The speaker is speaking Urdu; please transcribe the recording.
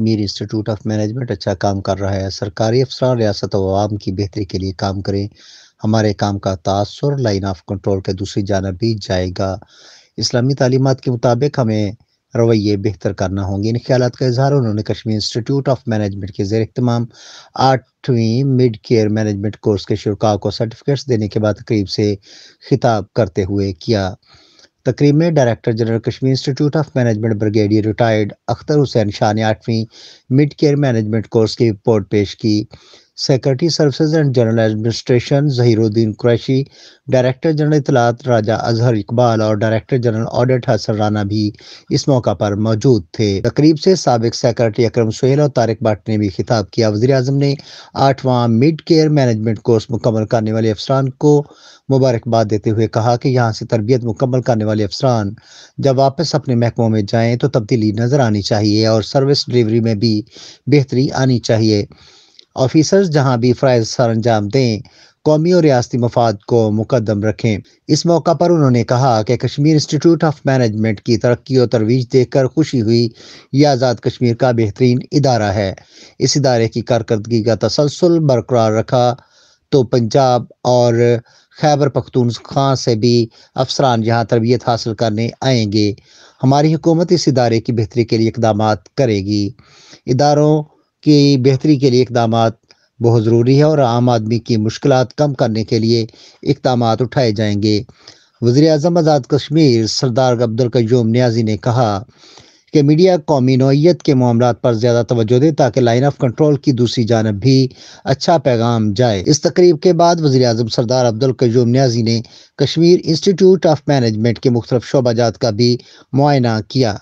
کشمیر انسٹیٹیوٹ آف مینجمنٹ اچھا کام کر رہا ہے۔ سرکاری افسران ریاست و عوام کی بہتری کے لیے کام کریں۔ ہمارے کام کا تاثر لائن آف کنٹرول کے دوسری جانب بھی جائے گا۔ اسلامی تعلیمات کے مطابق ہمیں رویے بہتر کرنا ہوں گے۔ ان خیالات کا اظہار انہوں نے کشمیر انسٹیٹیوٹ آف مینجمنٹ کے زیر اہتمام 8ویں مڈ کیئر مینجمنٹ کورس کے شرکاء کو سرٹیفکیٹس دینے کے بعد تقریب سے خطاب کرتے ہوئے کیا۔ تقریب میں director general Kashmir institute of management brigadier retired Akhtar Hussain Shah نے 8ویں مڈ کیئر مینجمنٹ کورس کی رپورٹ پیش کی۔ Secretary services and general administration Zaheer Uddin Qureshi, director general اطلاعات راجہ اظہر اقبال اور director general audit Hassan Rana بھی اس موقع پر موجود تھے۔ تقریب سے سابق سیکرٹری اکرم سہیل اور طارق بٹ نے بھی خطاب کیا۔ وزیر اعظم نے 8واں مڈ کیئر مینجمنٹ کورس مکمل کرنے والے افسران کو مبارکباد دیتے ہوئے کہا کہ یہاں سے تربیت مکمل کرنے والے افسران جب واپس اپنے محکموں میں جائیں تو تبدیلی نظر آنی چاہیے اور سروس ڈلیوری میں بھی بہتری آنی چاہیے۔ آفیسرز جہاں بھی فرائض سر انجام دیں، قومی اور ریاستی مفاد کو مقدم رکھیں۔ اس موقع پر انہوں نے کہا کہ کشمیر انسٹیٹیوٹ آف مینجمنٹ کی ترقی و ترویج دیکھ کر خوشی ہوئی۔ یہ آزاد کشمیر کا بہترین ادارہ ہے۔ اس ادارے کی کارکردگی کا تسلسل برقرار رکھا تو پنجاب اور خیبر پختونخوا سے بھی افسران یہاں تربیت حاصل کرنے آئیں گے۔ ہماری حکومت اس ادارے کی بہتری کے لیے اقدامات کرے گی۔ اداروں کی بہتری کے لیے اقدامات بہت ضروری ہے اور عام آدمی کی مشکلات کم کرنے کے لیے اقدامات اٹھائے جائیں گے۔ وزیر اعظم آزاد کشمیر سردار عبدالقیوم نیازی نے کہا کہ میڈیا قومی نوعیت کے معاملات پر زیادہ توجہ دے تاکہ لائن آف کنٹرول کی دوسری جانب بھی اچھا پیغام جائے۔ اس تقریب کے بعد وزیر اعظم سردار عبدالقیوم نیازی نے کشمیر انسٹیٹیوٹ آف مینجمنٹ کے مختلف شعبہ جات کا بھی معائنہ کیا۔